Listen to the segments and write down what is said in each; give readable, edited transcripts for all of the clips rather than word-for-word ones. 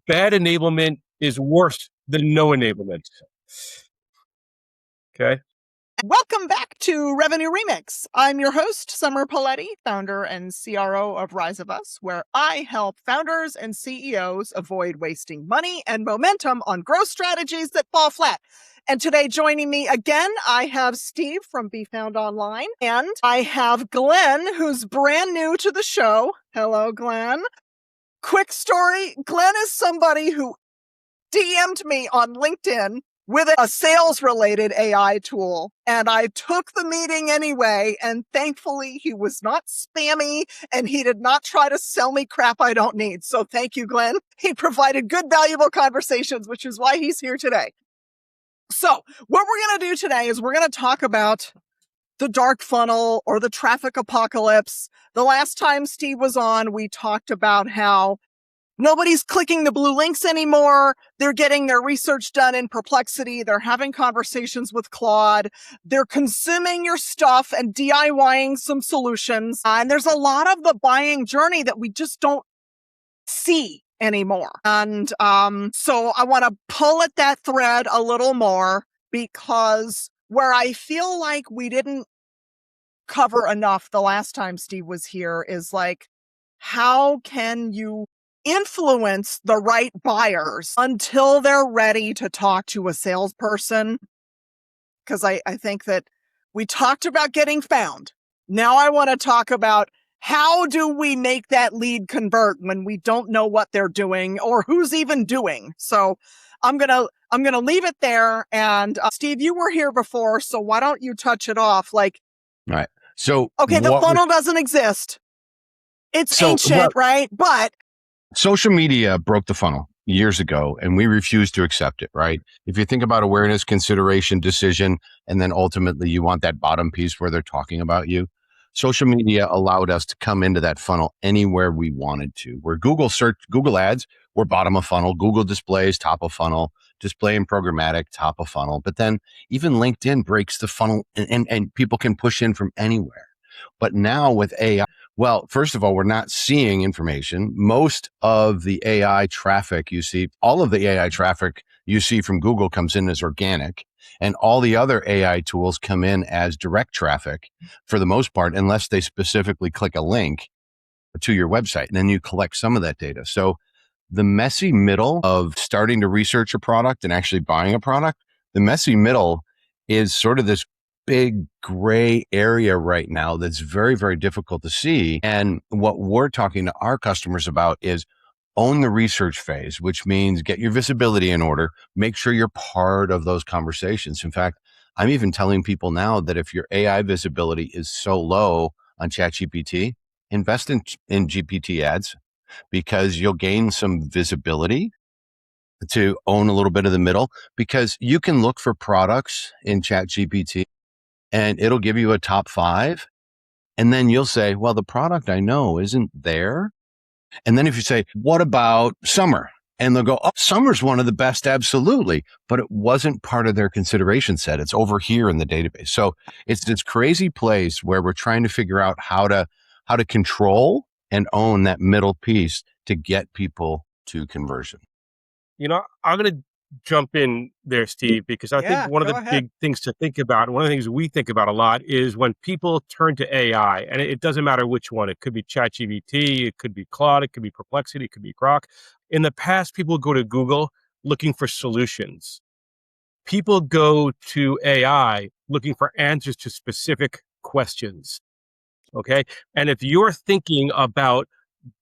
bad enablement is worse than no enablement. Okay. Welcome back to Revenue Remix. I'm your host, Summer Paletti, founder and CRO of Rise of Us, where I help founders and CEOs avoid wasting money and momentum on growth strategies that fall flat. And today joining me again, I have Steve from BeFound Online, and I have Glen, who's brand new to the show. Hello, Glen. Quick story, Glen is somebody who DM'd me on LinkedIn with a sales-related AI tool. And I took the meeting anyway, and thankfully he was not spammy, and he did not try to sell me crap I don't need. So thank you, Glen. He provided good, valuable conversations, which is why he's here today. So what we're going to do today is we're going to talk about the dark funnel or the traffic apocalypse. The last time Steve was on, we talked about how nobody's clicking the blue links anymore. They're getting their research done in Perplexity. They're having conversations with Claude. They're consuming your stuff and DIYing some solutions. And there's a lot of the buying journey that we just don't see anymore. And so I want to pull at that thread a little more, because where I feel like we didn't cover enough the last time Steve was here is like, how can you influence the right buyers until they're ready to talk to a salesperson? Because I think that we talked about getting found. Now I want to talk about how do we make that lead convert when we don't know what they're doing or who's even doing. So I'm gonna leave it there. And Steve, you were here before, so why don't you touch it off? Like, right. So okay, the funnel doesn't exist. It's ancient, right? But social media broke the funnel years ago, and we refused to accept it, right? If you think about awareness, consideration, decision, and then ultimately you want that bottom piece where they're talking about you. Social media allowed us to come into that funnel anywhere we wanted to. Where Google ads were bottom of funnel, Google displays, top of funnel, display and programmatic, top of funnel. But then even LinkedIn breaks the funnel and people can push in from anywhere. But now with AI, well, first of all, we're not seeing information. Most of the AI traffic you see, all of the AI traffic you see from Google comes in as organic, and all the other AI tools come in as direct traffic for the most part, unless they specifically click a link to your website, and then you collect some of that data. So the messy middle of starting to research a product and actually buying a product, the messy middle is sort of this big gray area right now that's very, very difficult to see. And what we're talking to our customers about is own the research phase, which means get your visibility in order, make sure you're part of those conversations. In fact, I'm even telling people now that if your AI visibility is so low on ChatGPT, invest in GPT ads, because you'll gain some visibility to own a little bit of the middle, because you can look for products in ChatGPT and it'll give you a top 5. And then you'll say, well, the product I know isn't there. And then if you say, what about summer? And they'll go, oh, summer's one of the best. Absolutely. But it wasn't part of their consideration set. It's over here in the database. So it's this crazy place where we're trying to figure out how to control and own that middle piece to get people to conversion. You know, I'm going to jump in there, Steve, because I think one of the big things to think about, one of the things we think about a lot, is when people turn to AI, and it doesn't matter which one. It could be ChatGPT, it could be Claude, it could be Perplexity, it could be Grok. In the past, people go to Google looking for solutions. People go to AI looking for answers to specific questions. Okay. And if you're thinking about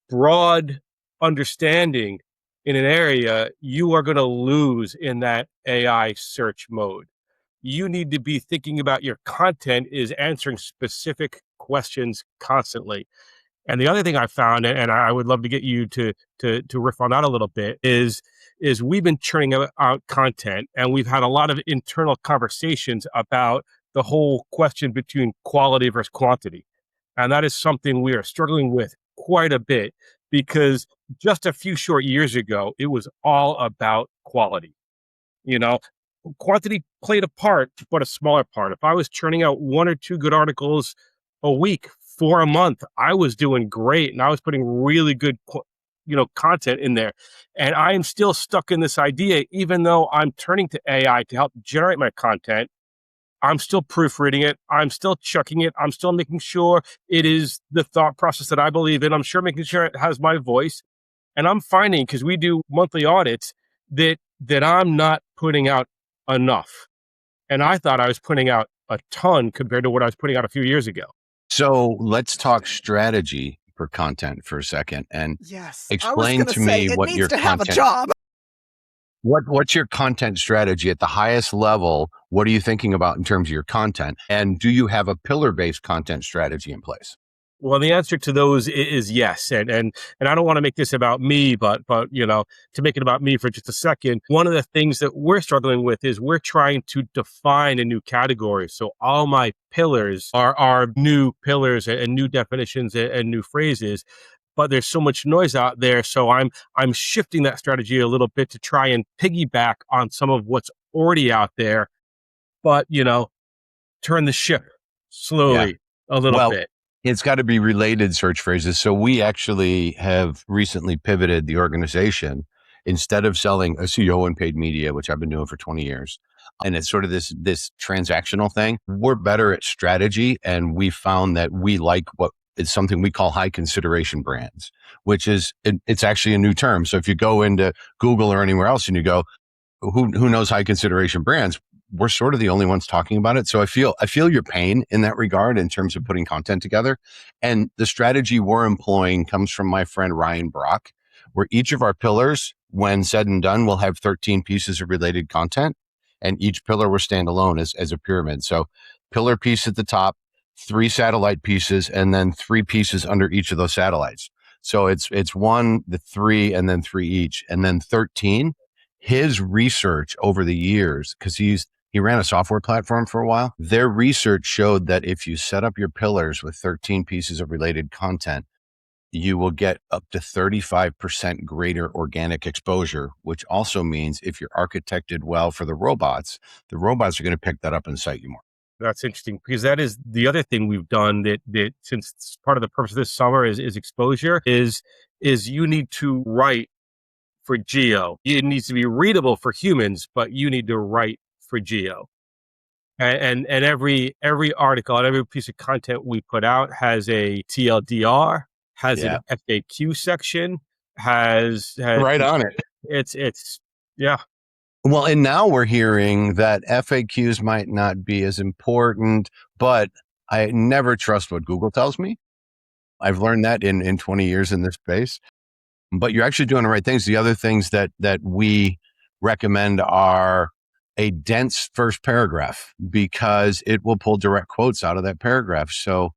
broad understanding in an area, you are going to lose in that AI search mode. You need to be thinking about your content is answering specific questions constantly. And the other thing I found, and I would love to get you to riff on that a little bit, is we've been churning out content, and we've had a lot of internal conversations about the whole question between quality versus quantity. And that is something we are struggling with quite a bit, because just a few short years ago, it was all about quality. You know, quantity played a part, but a smaller part. If I was churning out 1 or 2 good articles a week for a month, I was doing great, and I was putting really good content in there. And I am still stuck in this idea, even though I'm turning to AI to help generate my content. I'm still proofreading it. I'm still checking it. I'm still making sure it is the thought process that I believe in. I'm sure making sure it has my voice. And I'm finding, because we do monthly audits, that I'm not putting out enough. And I thought I was putting out a ton compared to what I was putting out a few years ago. So let's talk strategy for content for a second, and explain to me what your content. Have a job. What's your content strategy at the highest level? What are you thinking about in terms of your content? And do you have a pillar-based content strategy in place? Well, the answer to those is yes. And I don't want to make this about me, but to make it about me for just a second, one of the things that we're struggling with is we're trying to define a new category. So all my pillars are new pillars and new definitions and new phrases, but there's so much noise out there. So I'm shifting that strategy a little bit to try and piggyback on some of what's already out there, but turn the ship slowly a little bit. It's got to be related search phrases. So we actually have recently pivoted the organization. Instead of selling SEO and paid media, which I've been doing for 20 years, and it's sort of this transactional thing, we're better at strategy. And we found that we like what is something we call high consideration brands, which is, it's actually a new term. So if you go into Google or anywhere else and you go, who knows high consideration brands? We're sort of the only ones talking about it. So I feel your pain in that regard in terms of putting content together. And the strategy we're employing comes from my friend Ryan Brock, where each of our pillars, when said and done, will have 13 pieces of related content. And each pillar will stand alone as a pyramid. So pillar piece at the top, 3 satellite pieces, and then 3 pieces under each of those satellites. So it's 1, the 3, and then 3 each, and then 13. His research over the years, because he ran a software platform for a while. Their research showed that if you set up your pillars with 13 pieces of related content, you will get up to 35% greater organic exposure, which also means if you're architected well for the robots are going to pick that up and cite you more. That's interesting, because that is the other thing we've done that since part of the purpose of this summer is exposure is you need to write for geo. It needs to be readable for humans, but you need to write for geo. And every article and every piece of content we put out has a TLDR, has an FAQ section, has right on it. It's yeah. Well, and now we're hearing that FAQs might not be as important, but I never trust what Google tells me. I've learned that in 20 years in this space. But you're actually doing the right things. The other things that we recommend are a dense first paragraph, because it will pull direct quotes out of that paragraph. So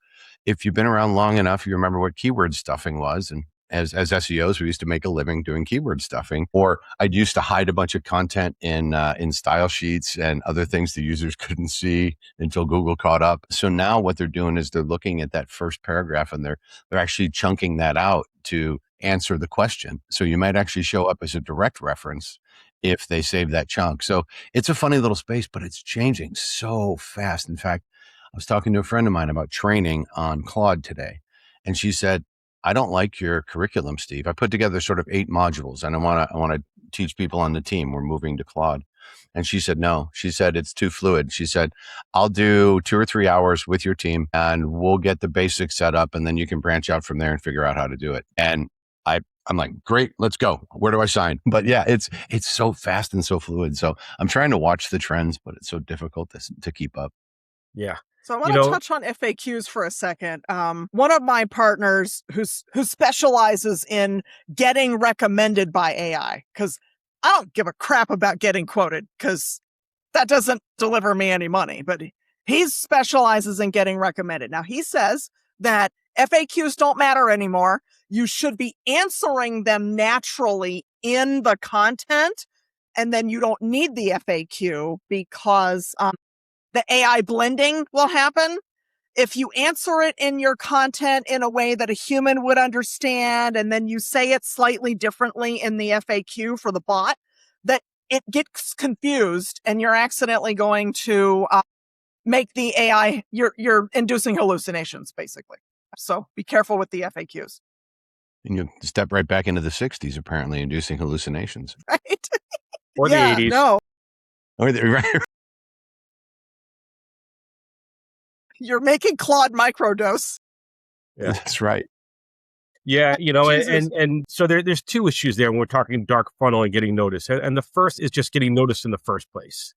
if you've been around long enough, you remember what keyword stuffing was. And as SEOs, we used to make a living doing keyword stuffing, or I used to hide a bunch of content in style sheets and other things the users couldn't see until Google caught up. So now what they're doing is they're looking at that first paragraph and they're actually chunking that out to answer the question. So you might actually show up as a direct reference if they save that chunk. So it's a funny little space, but it's changing so fast. In fact, I was talking to a friend of mine about training on Claude today, and she said, I don't like your curriculum, Steve. I put together sort of 8 modules and I want to teach people on the team. We're moving to Claude. And she said, no, she said, it's too fluid. She said, I'll do 2 or 3 hours with your team and we'll get the basics set up. And then you can branch out from there and figure out how to do it. And I'm like, great, let's go. Where do I sign? But yeah, it's so fast and so fluid. So I'm trying to watch the trends, but it's so difficult to keep up. Yeah. So I want to touch on FAQs for a second. One of my partners who specializes in getting recommended by AI, because I don't give a crap about getting quoted because that doesn't deliver me any money, but he specializes in getting recommended. Now he says that FAQs don't matter anymore. You should be answering them naturally in the content, and then you don't need the FAQ because the AI blending will happen. If you answer it in your content in a way that a human would understand, and then you say it slightly differently in the FAQ for the bot, that it gets confused and you're accidentally going to make the AI, you're inducing hallucinations, basically. So be careful with the FAQs. And you step right back into the 60s, apparently, inducing hallucinations. Right? Or the 80s. No. Right. You're making Claude microdose. Yeah. That's right. Yeah, and so there's two issues there when we're talking dark funnel and getting noticed. And the first is just getting noticed in the first place.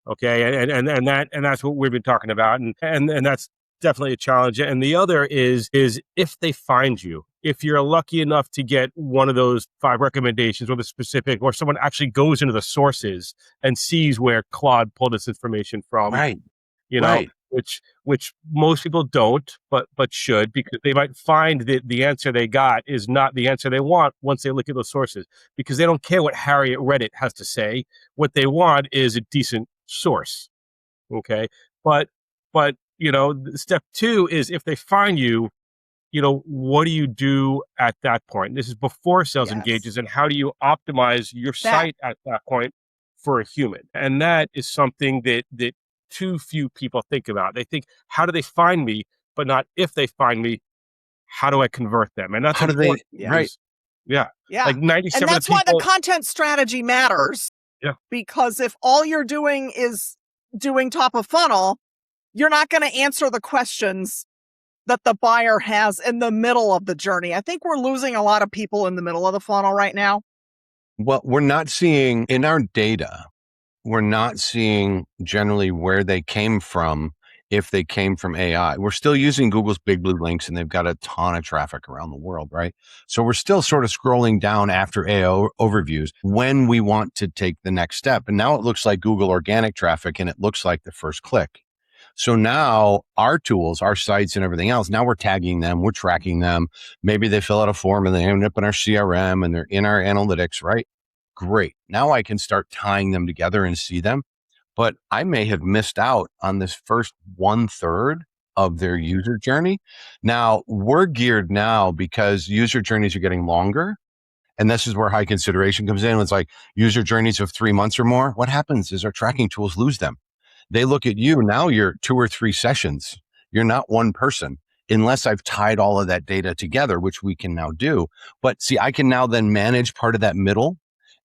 Okay. And that's what we've been talking about. And that's definitely a challenge. And the other is if they find you, if you're lucky enough to get one of those 5 recommendations or the specific, or someone actually goes into the sources and sees where Claude pulled this information from. Right. Right. Which most people don't, but should, because they might find that the answer they got is not the answer they want once they look at those sources, because they don't care what Harry at Reddit has to say. What they want is a decent source. Okay. But step 2 is if they find you, what do you do at that point? This is before sales engages, and how do you optimize your site at that point for a human? And that is something that too few people think about. They think, how do they find me? But not if they find me, how do I convert them? And that's how do they, right. Yeah. Like 97%. And that's why the content strategy matters. Yeah. Because if all you're doing is doing top of funnel, you're not going to answer the questions that the buyer has in the middle of the journey. I think we're losing a lot of people in the middle of the funnel right now. Well, we're not seeing in our data, we're not seeing generally where they came from, if they came from AI. We're still using Google's Big Blue links, and they've got a ton of traffic around the world, right? So we're still sort of scrolling down after AI overviews when we want to take the next step. And now it looks like Google organic traffic, and it looks like the first click. So now our tools, our sites and everything else, now we're tagging them, we're tracking them. Maybe they fill out a form and they end up in our CRM and they're in our analytics, right? Great. Now I can start tying them together and see them. But I may have missed out on this first 1/3 of their user journey. Now we're geared now because user journeys are getting longer. And this is where high consideration comes in. It's like user journeys of 3 months or more. What happens is our tracking tools lose them. They look at you. Now you're 2 or 3 sessions. You're not one person, unless I've tied all of that data together, which we can now do. But see, I can now then manage part of that middle.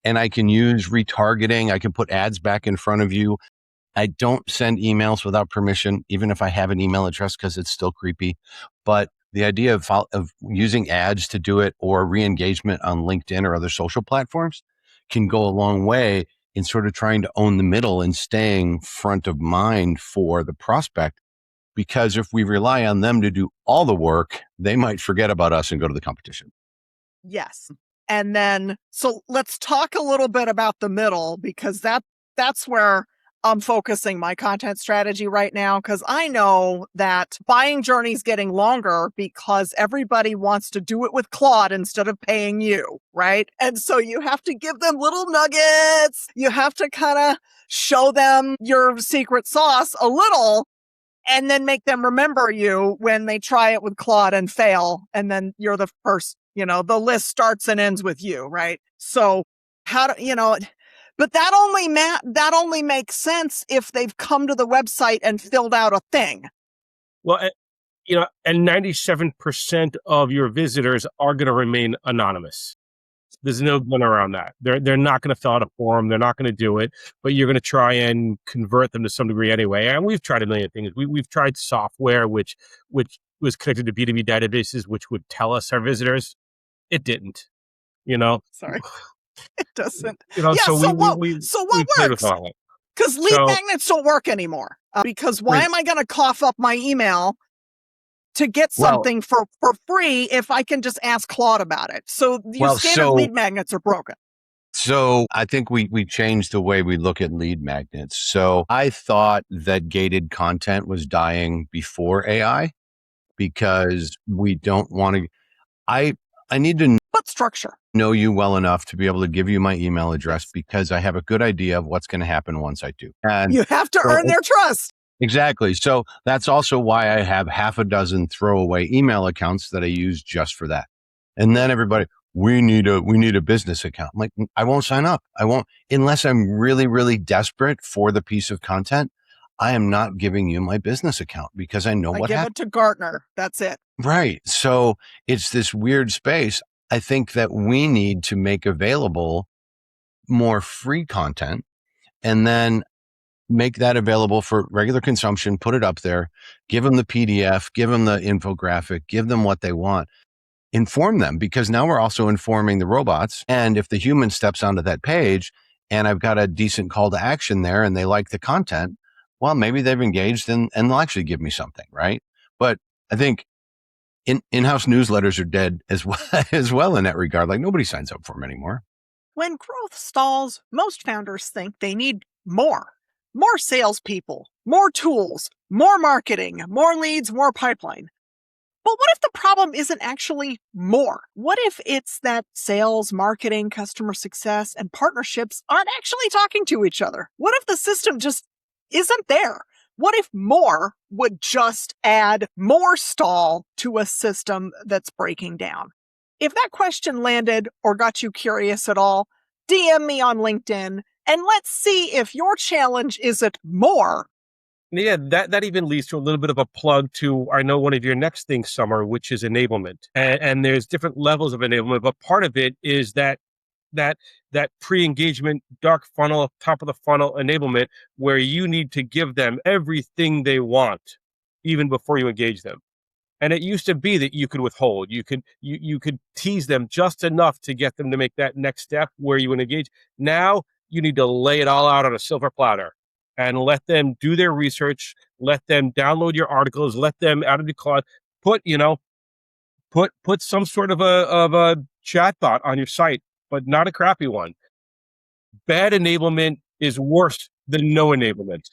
And I can use retargeting. I can put ads back in front of you. I don't send emails without permission, even if I have an email address, because it's still creepy. But the idea of using ads to do it, or re-engagement on LinkedIn or other social platforms, can go a long way in sort of trying to own the middle and staying front of mind for the prospect. Because if we rely on them to do all the work, they might forget about us and go to the competition. Yes. And then, so let's talk a little bit about the middle, because that's where I'm focusing my content strategy right now. Because I know that buying journey's getting longer because everybody wants to do it with Claude instead of paying you, right? And so you have to give them little nuggets. You have to kind of show them your secret sauce a little, and then make them remember you when they try it with Claude and fail. And then you're the first. The list starts and ends with you, right? So but that only makes sense if they've come to the website and filled out a thing. Well, and 97% of your visitors are going to remain anonymous. There's no going around that. They're not going to fill out a form. They're not going to do it, but you're going to try and convert them to some degree anyway. And we've tried a million things. We've tried software, which was connected to B2B databases, which would tell us our visitors. It didn't, Sorry, it doesn't. So what works? Because lead magnets don't work anymore. Because why am I going to cough up my email to get something for free if I can just ask Claude about it? So your standard lead magnets are broken. So I think we changed the way we look at lead magnets. So I thought that gated content was dying before AI, because we don't want to. I need to know you well enough to be able to give you my email address, because I have a good idea of what's going to happen once I do. And you have to earn their trust. Exactly. So that's also why I have 6 throwaway email accounts that I use just for that. And then everybody, we need a business account. I'm like, I won't sign up. I won't, unless I'm really, really desperate for the piece of content. I am not giving you my business account, because I know what happened. I give it to Gartner. That's it. Right. So it's this weird space. I think that we need to make available more free content and then make that available for regular consumption, put it up there, give them the PDF, give them the infographic, give them what they want, inform them, because now we're also informing the robots. And if the human steps onto that page and I've got a decent call to action there and they like the content, well, maybe they've engaged and they'll actually give me something, right? But I think in-house newsletters are dead as well, as well in that regard. Like nobody signs up for them anymore. When growth stalls, most founders think they need more salespeople, more tools, more marketing, more leads, more pipeline. But what if the problem isn't actually more? What if it's that sales, marketing, customer success, and partnerships aren't actually talking to each other? What if the system just isn't there? What if more would just add more stall to a system that's breaking down? If that question landed or got you curious at all, DM me on LinkedIn and let's see if your challenge isn't more. Yeah, that even leads to a little bit of a plug to, I know, one of your next things, Summer, which is enablement. And there's different levels of enablement, but part of it is that pre-engagement, dark funnel, top of the funnel enablement, where you need to give them everything they want, even before you engage them. And it used to be that you could withhold, you could tease them just enough to get them to make that next step where you would engage. Now you need to lay it all out on a silver platter and let them do their research, let them download your articles, let them out of the cloud, put some sort of a chatbot on your site, but not a crappy one. Bad enablement is worse than no enablement.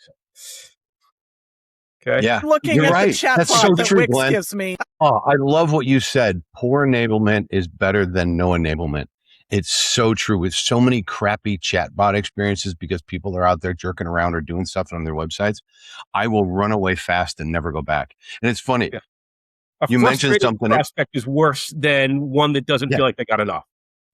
Okay. Yeah, Looking you're at right. the chatbot That's so that true, Wix Glenn. gives me. Oh, I love what you said. Poor enablement is better than no enablement. It's so true with so many crappy chatbot experiences because people are out there jerking around or doing stuff on their websites. I will run away fast and never go back. And it's funny. Yeah. You mentioned something. Prospect is worse than one that doesn't feel like they got enough.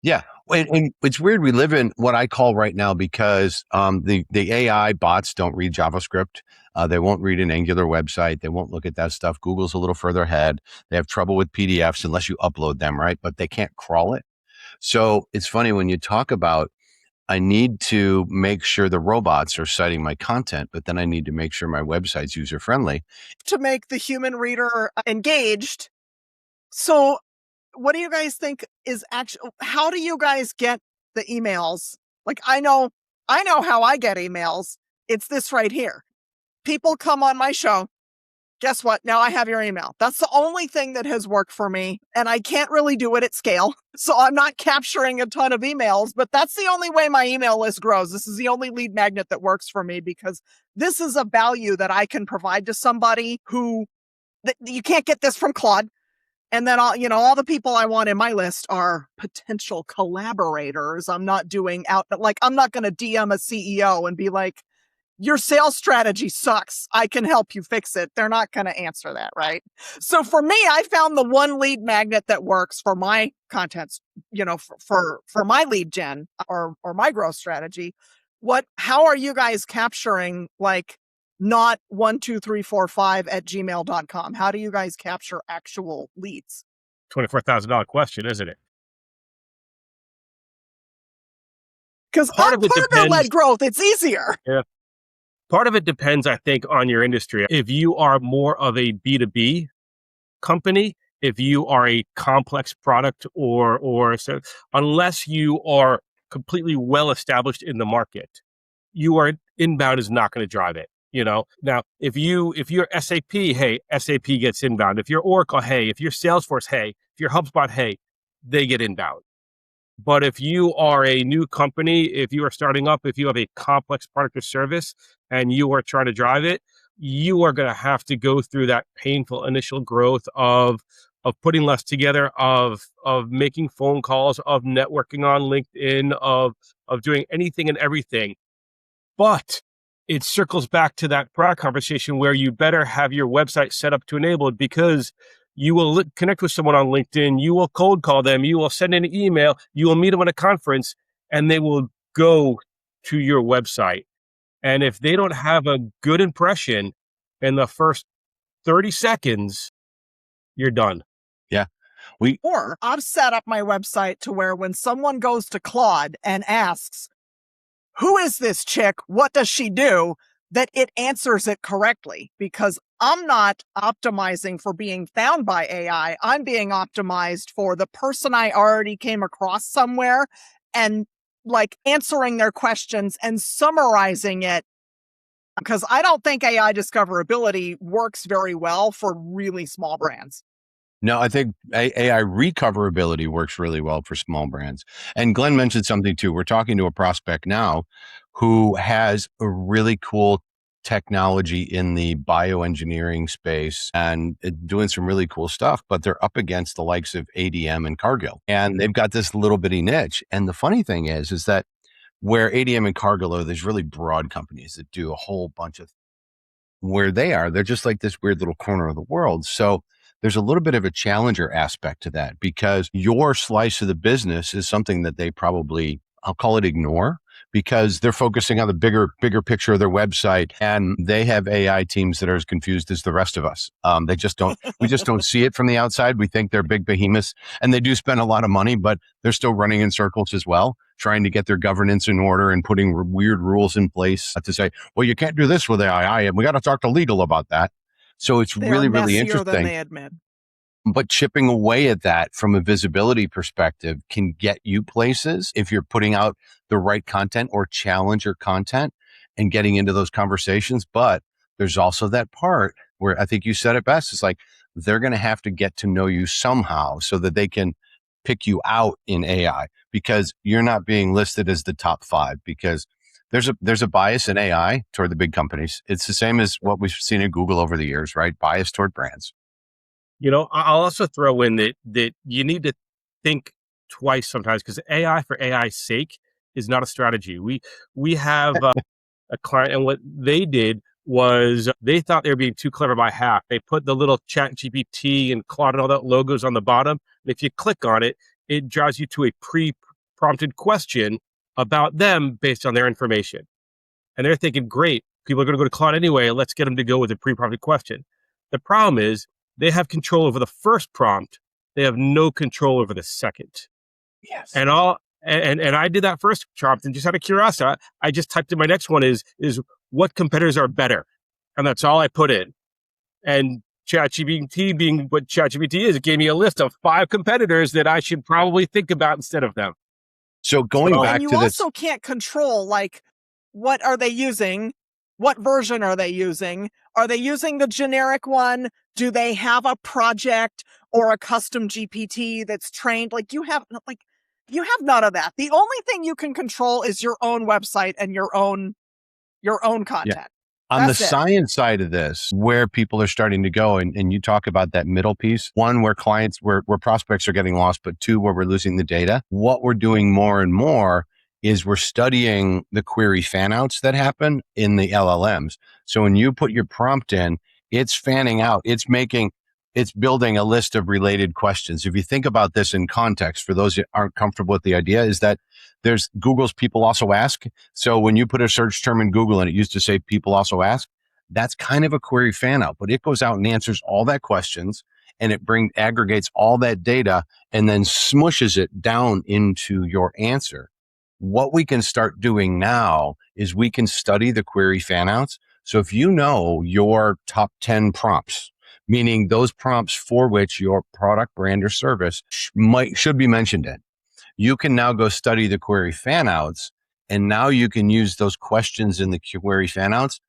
Yeah. And it's weird. We live in what I call right now, because the AI bots don't read JavaScript. They won't read an Angular website. They won't look at that stuff. Google's a little further ahead. They have trouble with PDFs unless you upload them, right? But they can't crawl it. So it's funny when you talk about, I need to make sure the robots are citing my content, but then I need to make sure my website's user friendly. To make the human reader engaged. So what do you guys think is actually, how do you guys get the emails? Like, I know how I get emails. It's this right here. People come on my show. Guess what? Now I have your email. That's the only thing that has worked for me. And I can't really do it at scale. So I'm not capturing a ton of emails, but that's the only way my email list grows. This is the only lead magnet that works for me, because this is a value that I can provide to somebody who, you can't get this from Claude. And then all the people I want in my list are potential collaborators. I'm not doing I'm not going to DM a CEO and be like, your sales strategy sucks. I can help you fix it. They're not going to answer that, right? So for me, I found the one lead magnet that works for my contents, for my lead gen or my growth strategy. How are you guys capturing, not 12345@gmail.com? How do you guys capture actual leads? $24,000 question, isn't it? Because partner-led growth, it's easier. Yeah. Part of it depends, I think, on your industry. If you are more of a B2B company, if you are a complex product or so, unless you are completely well established in the market, inbound is not going to drive it. Now, if you're SAP, hey, SAP gets inbound. If you're Oracle, hey, if you're Salesforce, hey, if you're HubSpot, hey, they get inbound. But if you are a new company, if you are starting up, if you have a complex product or service and you are trying to drive it, you are going to have to go through that painful initial growth of putting less together, of making phone calls, of networking on LinkedIn, of doing anything and everything. But it circles back to that prior conversation where you better have your website set up to enable, because you will connect with someone on LinkedIn, you will cold call them, you will send an email, you will meet them at a conference, and they will go to your website. And if they don't have a good impression in the first 30 seconds, you're done. Yeah. Or I've set up my website to where when someone goes to Claude and asks, who is this chick? What does she do? That it answers it correctly, because I'm not optimizing for being found by AI. I'm being optimized for the person I already came across somewhere and like answering their questions and summarizing it, because I don't think AI discoverability works very well for really small brands. No, I think AI recoverability works really well for small brands. And Glenn mentioned something too. We're talking to a prospect now who has a really cool technology in the bioengineering space and doing some really cool stuff, but they're up against the likes of ADM and Cargill. And they've got this little bitty niche. And the funny thing is that where ADM and Cargill are these really broad companies that do a whole bunch of where they are, they're just like this weird little corner of the world. So there's a little bit of a challenger aspect to that, because your slice of the business is something that they probably, I'll call it, ignore, because they're focusing on the bigger picture of their website, and they have AI teams that are as confused as the rest of us. We just don't see it from the outside. We think they're big behemoths, and they do spend a lot of money, but they're still running in circles as well, trying to get their governance in order and putting weird rules in place to say, well, you can't do this with AI, and we got to talk to legal about that. So it's really interesting. Than they admit. But chipping away at that from a visibility perspective can get you places if you're putting out the right content or challenger content and getting into those conversations. But there's also that part where I think you said it best. It's like they're going to have to get to know you somehow so that they can pick you out in AI, because you're not being listed as the top 5, because there's a bias in AI toward the big companies. It's the same as what we've seen in Google over the years, right? Bias toward brands. I'll also throw in that you need to think twice sometimes, because AI for AI's sake is not a strategy. We have a client, and what they did was they thought they were being too clever by half. They put the little Chat GPT and Claude and all that logos on the bottom. And if you click on it, it drives you to a pre-prompted question about them based on their information. And they're thinking, great, people are going to go to Claude anyway. Let's get them to go with a pre-prompted question. The problem is they have control over the first prompt. They have no control over the second. Yes. And I did that first prompt, and just out of curiosity, I just typed in my next one is what competitors are better? And that's all I put in. And ChatGPT, being what ChatGPT is, it gave me a list of 5 competitors that I should probably think about instead of them. So going back to this. And you also can't control, like, what are they using? What version are they using? Are they using the generic one? Do they have a project or a custom GPT that's trained? You have none of that. The only thing you can control is your own website and your own content. Yeah. On the science side of this, where people are starting to go, and you talk about that middle piece, one, where prospects are getting lost, but 2, where we're losing the data. What we're doing more and more is we're studying the query fanouts that happen in the LLMs. So when you put your prompt in, it's fanning out. It's building a list of related questions. If you think about this in context, for those that aren't comfortable with the idea, is that there's Google's People Also Ask. So when you put a search term in Google and it used to say People Also Ask, that's kind of a query fan out, but it goes out and answers all that questions, and it aggregates all that data and then smushes it down into your answer. What we can start doing now is we can study the query fanouts. So if you know your top 10 prompts, meaning those prompts for which your product, brand, or service should be mentioned in, you can now go study the query fanouts, and now you can use those questions in the query fanouts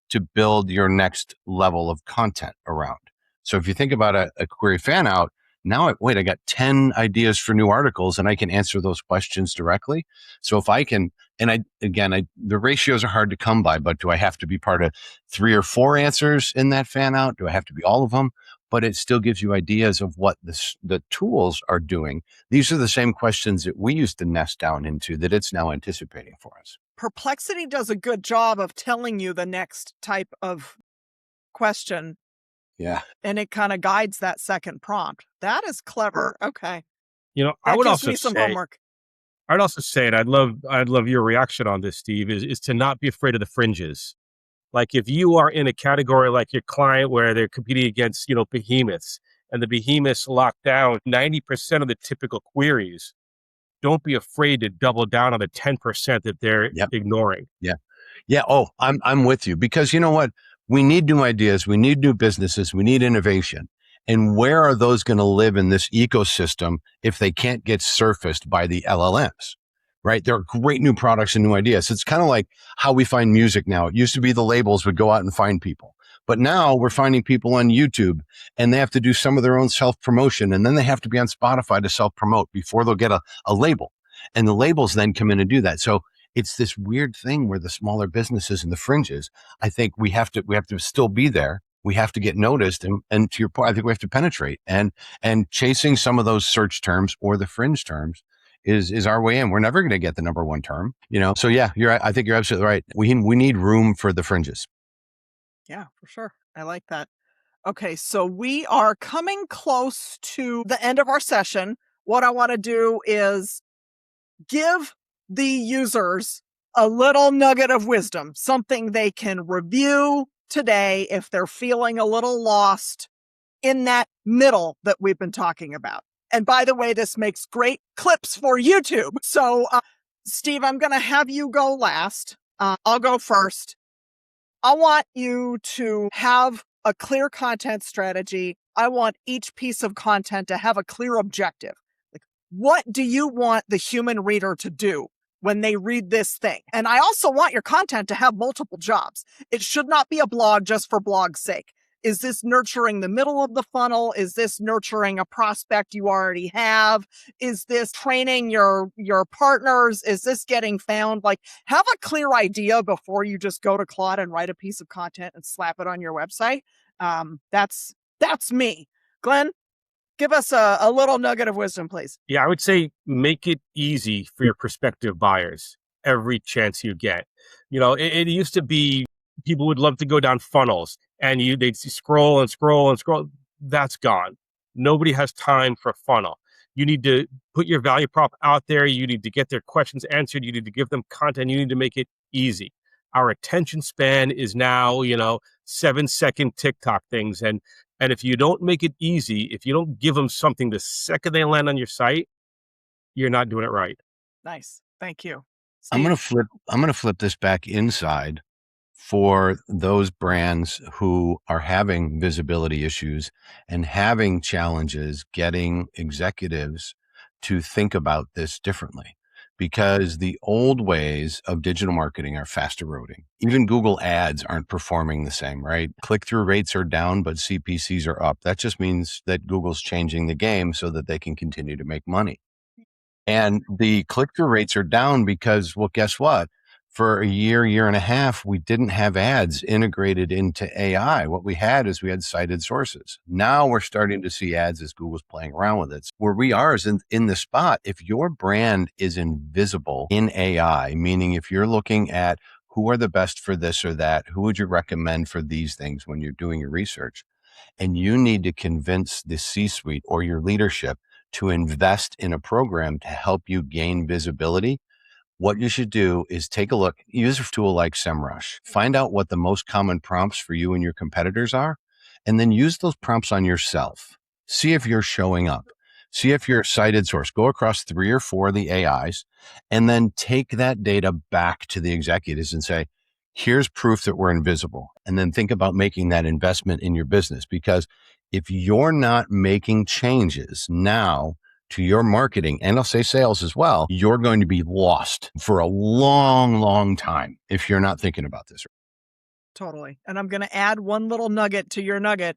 to build your next level of content around. So if you think about a query fanout, now I got 10 ideas for new articles, and I can answer those questions directly. So if I can, the ratios are hard to come by, but do I have to be part of 3 or 4 answers in that fan out? Do I have to be all of them? But it still gives you ideas of what the tools are doing. These are the same questions that we used to nest down into that it's now anticipating for us. Perplexity does a good job of telling you the next type of question. Yeah. And it kind of guides that second prompt. That is clever. Okay. I would also say some homework. I'd also say, and I'd love your reaction on this, Steve, is to not be afraid of the fringes. Like if you are in a category like your client where they're competing against, behemoths, and the behemoths lock down 90% of the typical queries, don't be afraid to double down on the 10% that they're ignoring. Yeah. Yeah. Oh, I'm with you, because you know what? We need new ideas. We need new businesses. We need innovation. And where are those going to live in this ecosystem if they can't get surfaced by the LLMs? Right? There are great new products and new ideas. It's kind of like how we find music now. It used to be the labels would go out and find people. But now we're finding people on YouTube, and they have to do some of their own self-promotion. And then they have to be on Spotify to self-promote before they'll get a label. And the labels then come in and do that. So it's this weird thing where the smaller businesses and the fringes, I think we have to still be there. We have to get noticed. And to your point, I think we have to penetrate, and chasing some of those search terms or the fringe terms is our way in. We're never going to get the number one term, So yeah, I think you're absolutely right. We need room for the fringes. Yeah, for sure. I like that. Okay, so we are coming close to the end of our session. What I want to do is give the users a little nugget of wisdom, something they can review today if they're feeling a little lost in that middle that we've been talking about. And by the way, this makes great clips for YouTube. So, Steve, I'm going to have you go last. I'll go first. I want you to have a clear content strategy. I want each piece of content to have a clear objective. Like, what do you want the human reader to do when they read this thing? And I also want your content to have multiple jobs. It should not be a blog just for blog's sake. Is this nurturing the middle of the funnel? Is this nurturing a prospect you already have? Is this training your partners? Is this getting found? Like, have a clear idea before you just go to Claude and write a piece of content and slap it on your website. That's me. Glenn, give us a little nugget of wisdom, please. Yeah, I would say make it easy for your prospective buyers every chance you get. It used to be people would love to go down funnels, and they'd scroll and scroll and scroll. That's gone. Nobody has time for a funnel. You need to put your value prop out there. You need to get their questions answered. You need to give them content. You need to make it easy. Our attention span is now, 7-second TikTok things. And if you don't make it easy, if you don't give them something the second they land on your site, you're not doing it right. Nice. Thank you. Steve? I'm going to flip this back inside for those brands who are having visibility issues and having challenges getting executives to think about this differently, because the old ways of digital marketing are fast eroding. Even Google ads aren't performing the same, right? Click-through rates are down, but CPCs are up. That just means that Google's changing the game so that they can continue to make money. And the click-through rates are down because, well, guess what? For a year and a half, we didn't have ads integrated into AI. What we had cited sources. Now we're starting to see ads as Google's playing around with it. Where we are is in the spot. If your brand is invisible in AI, meaning if you're looking at who are the best for this or that, who would you recommend for these things when you're doing your research, and you need to convince the C-suite or your leadership to invest in a program to help you gain visibility, what you should do is take a look, use a tool like SEMrush, find out what the most common prompts for you and your competitors are, and then use those prompts on yourself. See if you're showing up. See if you're a cited source. Go across 3 or 4 of the AIs, and then take that data back to the executives and say, here's proof that we're invisible. And then think about making that investment in your business, because if you're not making changes now to your marketing, and I'll say sales as well, you're going to be lost for a long, long time if you're not thinking about this. Totally. And I'm going to add one little nugget to your nugget.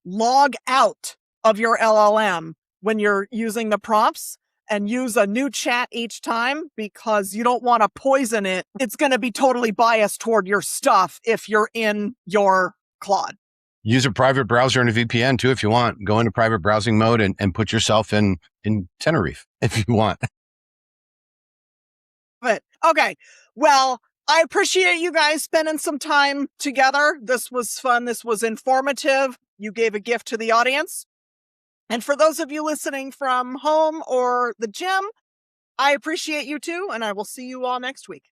Log out of your LLM when you're using the prompts and use a new chat each time, because you don't want to poison it. It's going to be totally biased toward your stuff if you're in your Claude. Use a private browser and a VPN too if you want. Go into private browsing mode and put yourself in Tenerife if you want. But okay. Well, I appreciate you guys spending some time together. This was fun. This was informative. You gave a gift to the audience. And for those of you listening from home or the gym, I appreciate you too. And I will see you all next week.